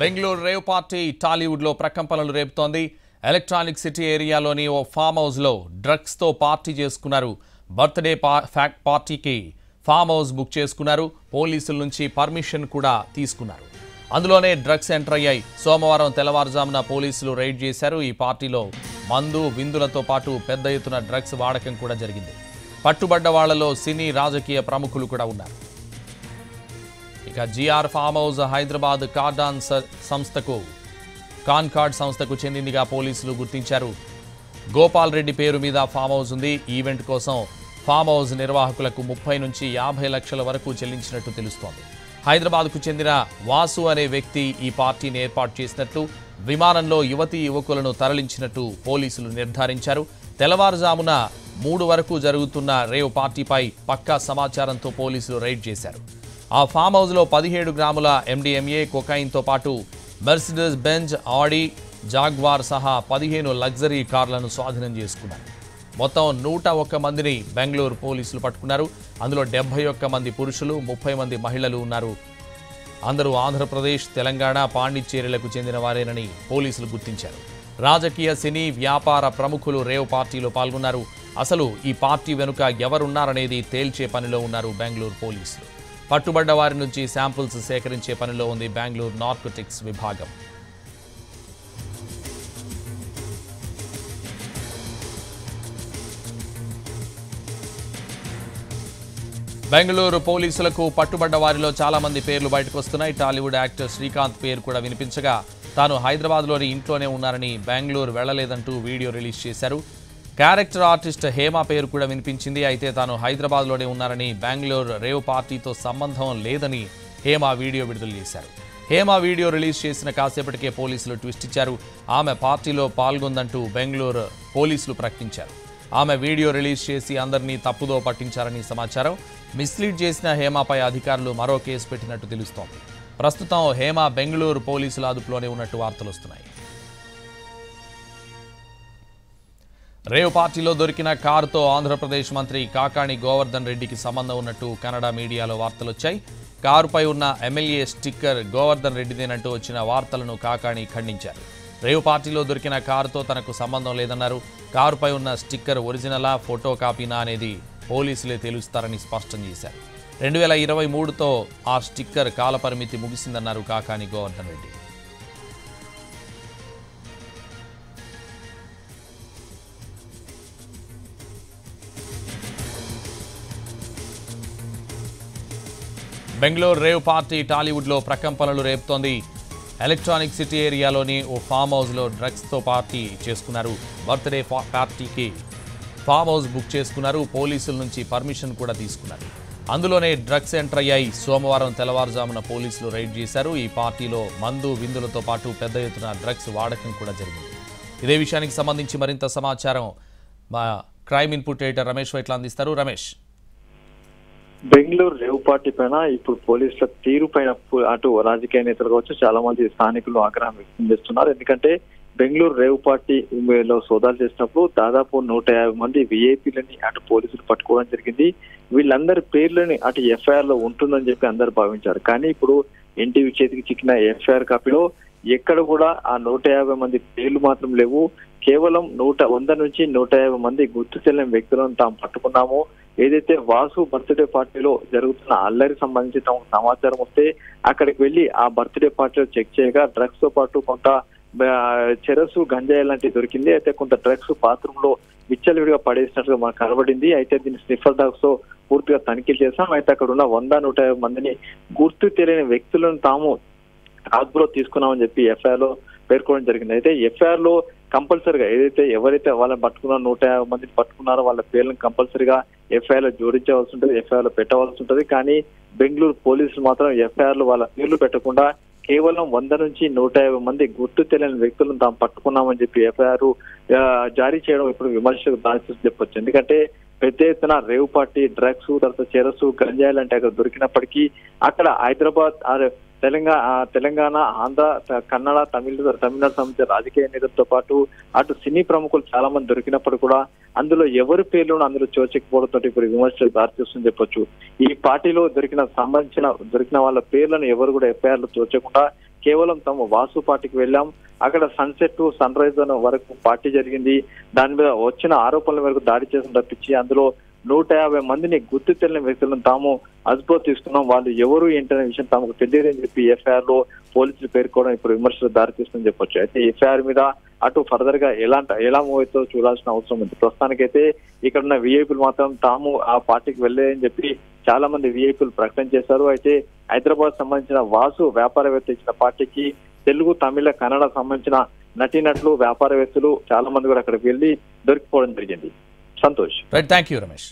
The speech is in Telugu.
బెంగళూరు రేవ్ పార్టీ టాలీవుడ్ లో ప్రకంపనలు రేపుతోంది. ఎలక్ట్రానిక్ సిటీ ఏరియాలోని ఓ ఫామ్ హౌస్ లో డ్రగ్స్ తో పార్టీ చేసుకున్నారు. బర్త్డే పార్టీకి ఫామ్ హౌస్ బుక్ చేసుకున్నారు. పోలీసుల నుంచి పర్మిషన్ కూడా తీసుకున్నారు. అందులోనే డ్రగ్స్ ఎంటర్ అయ్యాయి. సోమవారం తెల్లవారుజామున పోలీసులు రైడ్ చేశారు. ఈ పార్టీలో మందు విందులతో పాటు పెద్ద ఎత్తున డ్రగ్స్ వాడకం కూడా జరిగింది. పట్టుబడ్డ వాళ్లలో సినీ రాజకీయ ప్రముఖులు కూడా ఉన్నారు. ఇక జిఆర్ ఫామ్ హౌస్ హైదరాబాద్ కార్డాన్ సంస్థకు చెందిందిగా పోలీసులు గుర్తించారు. గోపాల్ రెడ్డి పేరు మీద ఫామ్ హౌస్ ఉంది. ఈవెంట్ కోసం ఫామ్ హౌస్ నిర్వాహకులకు 30 నుంచి 50 లక్షల వరకు చెల్లించినట్టు తెలుస్తోంది. హైదరాబాద్కు చెందిన వాసు అనే వ్యక్తి ఈ పార్టీని ఏర్పాటు చేసినట్లు, విమానంలో యువతీ యువకులను తరలించినట్టు పోలీసులు నిర్ధారించారు. తెల్లవారుజామున 3 వరకు జరుగుతున్న రేవ్ పార్టీపై పక్కా సమాచారంతో పోలీసులు రైడ్ చేశారు. ఆ ఫామ్ హౌస్లో 17 గ్రాముల MDMA, కొకైన్తో పాటు మెర్సిడెస్ బెంజ్, ఆడి, జాగ్వార్ సహా 15 లగ్జరీ కార్లను స్వాధీనం చేసుకున్నారు. మొత్తం 101 మందిని బెంగళూరు పోలీసులు పట్టుకున్నారు. అందులో 71 మంది పురుషులు, 30 మంది మహిళలు ఉన్నారు. అందరూ ఆంధ్రప్రదేశ్, తెలంగాణ, పాండిచ్చేరిలకు చెందిన వారేనని పోలీసులు గుర్తించారు. రాజకీయ, సినీ, వ్యాపార ప్రముఖులు రేవ్ పార్టీలో పాల్గొన్నారు. అసలు ఈ పార్టీ వెనుక ఎవరున్నారనేది తేల్చే పనిలో ఉన్నారు బెంగళూరు పోలీసులు. పట్టుబడ్డ వారి నుంచి శాంపుల్స్ సేకరించే పనిలో ఉంది బెంగళూరు నార్కోటిక్స్ విభాగం. బెంగళూరు పోలీసులకు పట్టుబడ్డ వారిలో చాలా మంది పేర్లు బయటకు వస్తున్నాయి. టాలీవుడ్ యాక్టర్ శ్రీకాంత్ పేరు కూడా వినిపించగా, తాను హైదరాబాద్లోని ఇంట్లోనే ఉన్నారని, బెంగళూరు వెళ్లలేదంటూ వీడియో రిలీజ్ చేశారు. క్యారెక్టర్ ఆర్టిస్ట్ హేమ పేరు కూడా వినిపించింది. అయితే తాను హైదరాబాద్లోనే ఉన్నారని, బెంగళూరు రేవ్ పార్టీతో సంబంధం లేదని హేమ వీడియో విడుదల చేశారు. హేమ వీడియో రిలీజ్ చేసిన కాసేపటికే పోలీసులు ట్విస్ట్ ఇచ్చారు. ఆమె పార్టీలో పాల్గొందంటూ బెంగళూరు పోలీసులు ప్రకటించారు. ఆమె వీడియో రిలీజ్ చేసి అందరినీ తప్పుదో పట్టించారని సమాచారం. మిస్లీడ్ చేసిన హేమపై అధికారులు మరో కేసు పెట్టినట్టు తెలుస్తోంది. ప్రస్తుతం హేమ బెంగళూరు పోలీసుల అదుపులోనే ఉన్నట్టు వార్తలు వస్తున్నాయి. రేవ్ పార్టీలో దొరికిన కారుతో ఆంధ్రప్రదేశ్ మంత్రి కాకాణి గోవర్ధన్ రెడ్డికి సంబంధం ఉన్నట్టు కన్నడ మీడియాలో వార్తలొచ్చాయి. కారుపై ఉన్న ఎమ్మెల్యే స్టిక్కర్ గోవర్ధన్ రెడ్డిదేనంటూ వచ్చిన వార్తలను కాకాణి ఖండించారు. రేవ్ పార్టీలో దొరికిన కారుతో తనకు సంబంధం లేదన్నారు. కారుపై ఉన్న స్టిక్కర్ ఒరిజినలా, ఫోటో కాపీనా అనేది పోలీసులే తెలుస్తారని స్పష్టం చేశారు. 2023తో ఆ స్టిక్కర్ కాలపరిమితి ముగిసిందన్నారు కాకాణి గోవర్ధన్ రెడ్డి. బెంగళూరు రేవ్ పార్టీ టాలీవుడ్లో ప్రకంపనలు రేపుతోంది. ఎలక్ట్రానిక్ సిటీ ఏరియాలోని ఓ ఫామ్ హౌస్లో డ్రగ్స్తో పార్టీ చేసుకున్నారు. బర్త్డే పార్టీకి ఫామ్ హౌస్ బుక్ చేసుకున్నారు. పోలీసుల నుంచి పర్మిషన్ కూడా తీసుకున్నారు. అందులోనే డ్రగ్స్ ఎంటర్ అయ్యాయి. సోమవారం తెల్లవారుజామున పోలీసులు రైడ్ చేశారు. ఈ పార్టీలో మందు విందులతో పాటు పెద్ద ఎత్తున డ్రగ్స్ వాడకం కూడా జరిగింది. ఇదే విషయానికి సంబంధించి మరింత సమాచారం మా crime input editor Ramesh Vaitla అందిస్తారు. రమేష్, బెంగళూరు రేవ్ పార్టీ పైన ఇప్పుడు పోలీసుల తీరు పైన అటు రాజకీయ నేతలు కావచ్చు, చాలా మంది స్థానికులు ఆగ్రహం వ్యక్తం చేస్తున్నారు. ఎందుకంటే బెంగళూరు రేవ్ పార్టీలో సోదాలు చేసినప్పుడు దాదాపు 150 మంది విఐపీలని అటు పోలీసులు పట్టుకోవడం జరిగింది. వీళ్ళందరి పేర్లని అటు ఎఫ్ఐఆర్ లో ఉంటుందని చెప్పి అందరు భావించారు. కానీ ఇప్పుడు ఎన్టీవీ చేతికి చిక్కిన ఎఫ్ఐఆర్ కాపీలో ఎక్కడ కూడా ఆ 150 మంది పేర్లు మాత్రం లేవు. కేవలం 100 నుంచి 150 మంది గుర్తు తెలియని వ్యక్తులను తాము పట్టుకున్నాము. ఏదైతే వాసు బర్త్డే పార్టీలో జరుగుతున్న అల్లరి సంబంధించిన సమాచారం వస్తే అక్కడికి వెళ్లి ఆ బర్త్డే పార్టీలో చెక్ చేయగా డ్రగ్స్ తో పాటు కొంత చెరసు, గంజాయి లాంటివి దొరికింది. అయితే కొంత డ్రగ్స్ బాత్రూమ్ లో విచ్చలవిడిగా పడేసినట్టుగా మనకు కనబడింది. అయితే దీన్ని స్నిఫర్ డాగ్స్ తో పూర్తిగా తనిఖీలు చేశాం. అయితే అక్కడ ఉన్న 100-150 మందిని గుర్తు తెలియని వ్యక్తులను తాము అదుపులో తీసుకున్నామని చెప్పి ఎఫ్ఐఆర్ లో పేర్కొనడం జరిగింది. అయితే ఎఫ్ఐఆర్ లో కంపల్సరిగా ఎవరైతే వాళ్ళని పట్టుకున్నారో 150 మందిని పట్టుకున్నారో వాళ్ళ పేర్లను కంపల్సరిగా ఎఫ్ఐఆర్ లో జోడించవలసి ఉంటుంది, ఎఫ్ఐఆర్ లో పెట్టవలసి ఉంటుంది. కానీ బెంగళూరు పోలీసులు మాత్రం ఎఫ్ఐఆర్ లో వాళ్ళ పేర్లు పెట్టకుండా కేవలం 100 నుంచి 150 మంది గుర్తు తెలియని వ్యక్తులను తాము పట్టుకున్నామని చెప్పి ఎఫ్ఐఆర్ జారీ చేయడం ఇప్పుడు విమర్శకు దారితీసి చెప్పొచ్చు. ఎందుకంటే పెద్ద ఎత్తున రేవ్ పార్టీ, డ్రగ్స్, తర్వాత చెరసు, గంజాయి లాంటి అక్కడ దొరికినప్పటికీ అక్కడ హైదరాబాద్, తెలంగాణ, ఆంధ్ర, కన్నడ, తమిళనాడు సంబంధించిన రాజకీయ నేతలతో పాటు అటు సినీ ప్రముఖులు చాలా మంది దొరికినప్పుడు కూడా అందులో ఎవరి పేర్లను అందులో చోచకపోవడంతో ఇప్పుడు విమర్శలు దారితీస్తుందని చెప్పొచ్చు. ఈ పార్టీలో దొరికిన వాళ్ళ పేర్లను ఎవరు కూడా ఎఫ్ఐఆర్ లో చోచకుండా కేవలం తాము వాసు పార్టీకి వెళ్ళాం, అక్కడ సన్సెట్ సన్ రైజ్ వరకు పార్టీ జరిగింది, దాని మీద వచ్చిన ఆరోపణల వరకు దాడి చేసిన తప్పించి అందులో 150 మందిని గుర్తు తెలియని వ్యక్తులను తాము అదుపులో తీసుకున్నాం, వాళ్ళు ఎవరు ఏంటనే విషయం తమకు తెలియదని చెప్పి ఎఫ్ఐఆర్ లో పోలీసులు పేర్కోవడం ఇప్పుడు విమర్శలు దారితీస్తుందని చెప్పొచ్చు. అయితే ఎఫ్ఐఆర్ మీద అటు ఫర్దర్ గా ఎలా మూవ్ అవుతుందో చూడాల్సిన అవసరం ఉంది. ప్రస్తుతానికైతే ఇక్కడ ఉన్న విఐపీలు మాత్రం తాము ఆ పార్టీకి వెళ్ళలేదని చెప్పి చాలా మంది విఐపీలు ప్రకటన చేశారు. అయితే హైదరాబాద్ సంబంధించిన వాసు వ్యాపారవేత్త ఇచ్చిన పార్టీకి తెలుగు, తమిళ, కన్నడ సంబంధించిన నటీనటులు, వ్యాపారవేత్తలు చాలా మంది కూడా అక్కడికి వెళ్లి దొరికిపోవడం జరిగింది. Santosh. Right, thank you Ramesh.